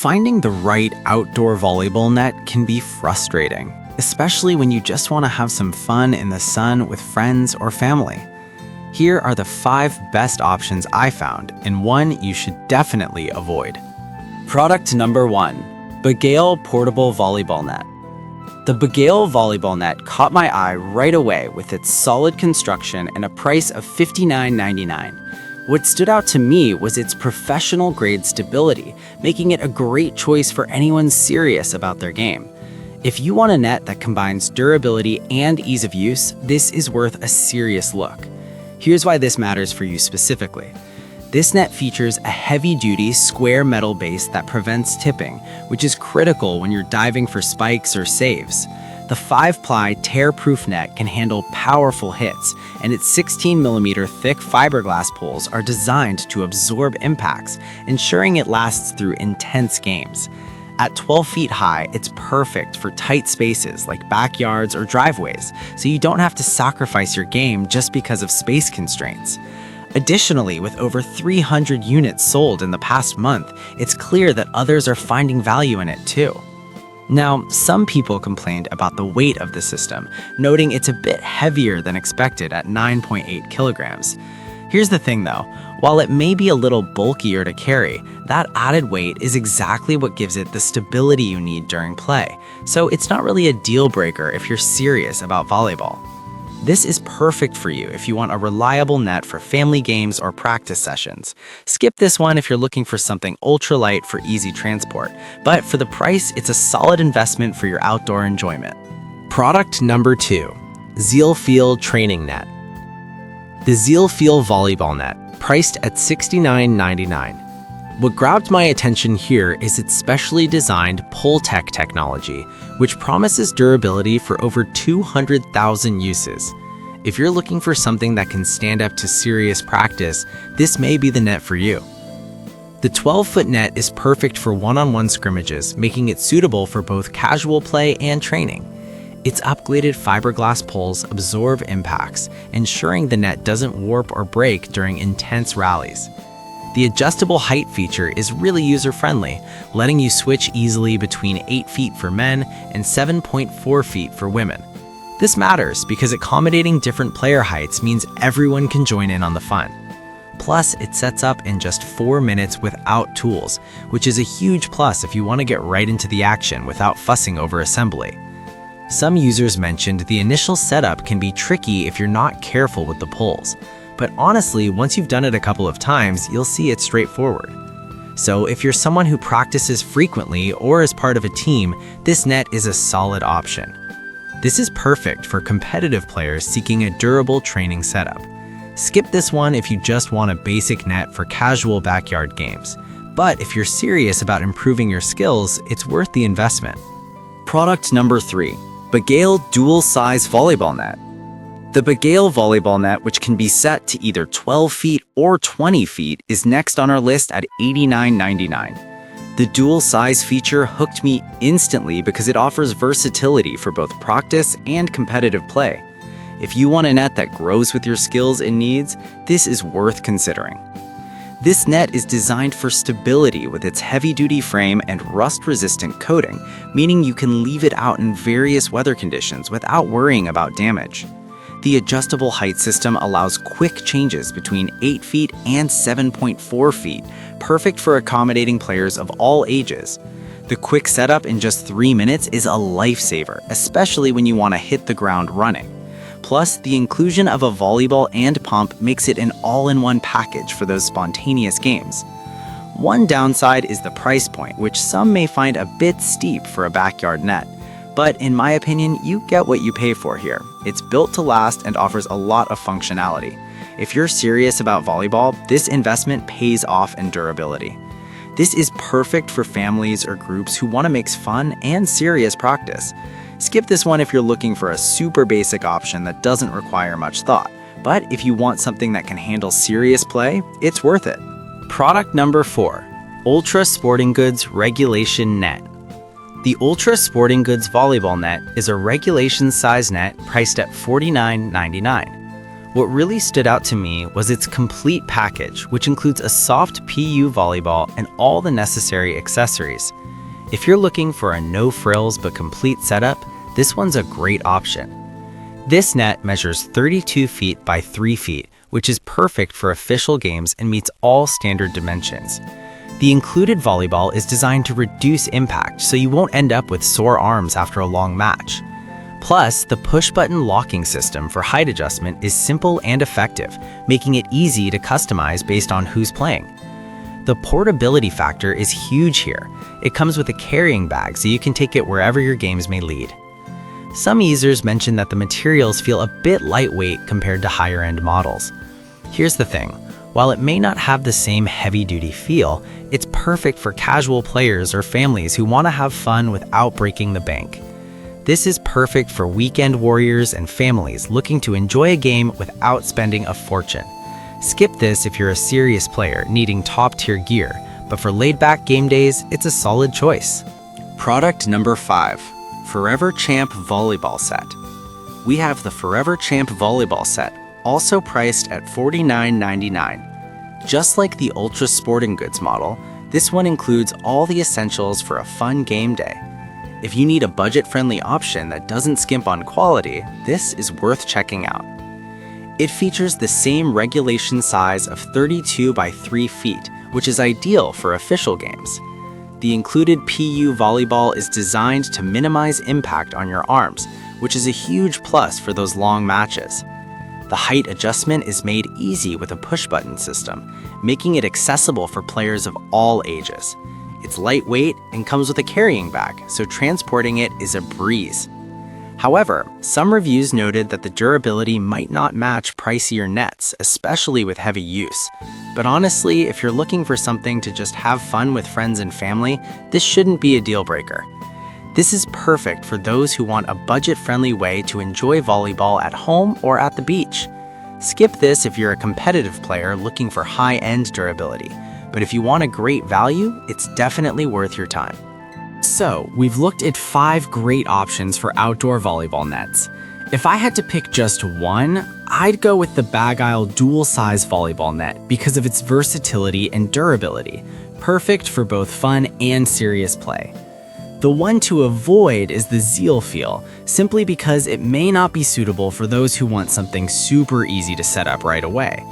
Finding the right outdoor volleyball net can be frustrating, especially when you just want to have some fun in the sun with friends or family. Here are the 5 best options I found, and one you should definitely avoid. Product number 1, Volleyball Portable Volleyball Net. The Volleyball volleyball net caught my eye right away with its solid construction and a price of $59.99. What stood out to me was its professional-grade stability, making it a great choice for anyone serious about their game. If you want a net that combines durability and ease of use, this is worth a serious look. Here's why this matters for you specifically. This net features a heavy-duty square metal base that prevents tipping, which is critical when you're diving for spikes or saves. The 5-ply tear-proof net can handle powerful hits, and its 16mm thick fiberglass poles are designed to absorb impacts, ensuring it lasts through intense games. At 12 feet high, it's perfect for tight spaces like backyards or driveways, so you don't have to sacrifice your game just because of space constraints. Additionally, with over 300 units sold in the past month, it's clear that others are finding value in it too. Now, some people complained about the weight of the system, noting it's a bit heavier than expected at 9.8 kilograms. Here's the thing though, while it may be a little bulkier to carry, that added weight is exactly what gives it the stability you need during play, so it's not really a deal breaker if you're serious about volleyball. This is perfect for you if you want a reliable net for family games or practice sessions. Skip this one if you're looking for something ultralight for easy transport, but for the price, it's a solid investment for your outdoor enjoyment. Product number 2, Zealfeel Training Net. The Zealfeel Volleyball Net, priced at $69.99. What grabbed my attention here is its specially designed pull-tech technology, which promises durability for over 200,000 uses. If you're looking for something that can stand up to serious practice, this may be the net for you. The 12-foot net is perfect for one-on-one scrimmages, making it suitable for both casual play and training. Its upgraded fiberglass poles absorb impacts, ensuring the net doesn't warp or break during intense rallies. The adjustable height feature is really user-friendly, letting you switch easily between 8 feet for men and 7.4 feet for women. This matters because accommodating different player heights means everyone can join in on the fun. Plus, it sets up in just 4 minutes without tools, which is a huge plus if you want to get right into the action without fussing over assembly. Some users mentioned the initial setup can be tricky if you're not careful with the poles. But honestly, once you've done it a couple of times, you'll see it's straightforward. So if you're someone who practices frequently or is part of a team, this net is a solid option. This is perfect for competitive players seeking a durable training setup. Skip this one if you just want a basic net for casual backyard games. But if you're serious about improving your skills, it's worth the investment. Product number 3, Volleyball Dual-Size Volleyball Net. The Volleyball volleyball net, which can be set to either 12 feet or 20 feet, is next on our list at $89.99. The dual size feature hooked me instantly because it offers versatility for both practice and competitive play. If you want a net that grows with your skills and needs, this is worth considering. This net is designed for stability with its heavy-duty frame and rust-resistant coating, meaning you can leave it out in various weather conditions without worrying about damage. The adjustable height system allows quick changes between 8 feet and 7.4 feet, perfect for accommodating players of all ages. The quick setup in just 3 minutes is a lifesaver, especially when you want to hit the ground running. Plus, the inclusion of a volleyball and pump makes it an all-in-one package for those spontaneous games. One downside is the price point, which some may find a bit steep for a backyard net. But in my opinion, you get what you pay for here. It's built to last and offers a lot of functionality. If you're serious about volleyball, this investment pays off in durability. This is perfect for families or groups who want to mix fun and serious practice. Skip this one if you're looking for a super basic option that doesn't require much thought. But if you want something that can handle serious play, it's worth it. Product number 4, Ultra Sporting Goods Regulation Net. The Ultra Sporting Goods Volleyball Net is a regulation size net priced at $49.99. What really stood out to me was its complete package, which includes a soft PU volleyball and all the necessary accessories. If you're looking for a no-frills but complete setup, this one's a great option. This net measures 32 feet by 3 feet, which is perfect for official games and meets all standard dimensions. The included volleyball is designed to reduce impact, so you won't end up with sore arms after a long match. Plus, the push-button locking system for height adjustment is simple and effective, making it easy to customize based on who's playing. The portability factor is huge here. It comes with a carrying bag, so you can take it wherever your games may lead. Some users mention that the materials feel a bit lightweight compared to higher-end models. Here's the thing. While it may not have the same heavy-duty feel, it's perfect for casual players or families who want to have fun without breaking the bank. This is perfect for weekend warriors and families looking to enjoy a game without spending a fortune. Skip this if you're a serious player needing top-tier gear, but for laid-back game days, it's a solid choice. Product number 5, Forever Champ Volleyball Set. We have the Forever Champ Volleyball Set, also priced at $49.99. Just like the Ultra Sporting Goods model, this one includes all the essentials for a fun game day. If you need a budget-friendly option that doesn't skimp on quality, this is worth checking out. It features the same regulation size of 32 by 3 feet, which is ideal for official games. The included PU volleyball is designed to minimize impact on your arms, which is a huge plus for those long matches. The height adjustment is made easy with a push-button system, making it accessible for players of all ages. It's lightweight and comes with a carrying bag, so transporting it is a breeze. However, some reviews noted that the durability might not match pricier nets, especially with heavy use. But honestly, if you're looking for something to just have fun with friends and family, this shouldn't be a deal breaker. This is perfect for those who want a budget-friendly way to enjoy volleyball at home or at the beach. Skip this if you're a competitive player looking for high-end durability. But if you want a great value, it's definitely worth your time. So, we've looked at 5 great options for outdoor volleyball nets. If I had to pick just one, I'd go with the Bag Isle dual-size volleyball net because of its versatility and durability, perfect for both fun and serious play. The one to avoid is the Zeal Feel, simply because it may not be suitable for those who want something super easy to set up right away.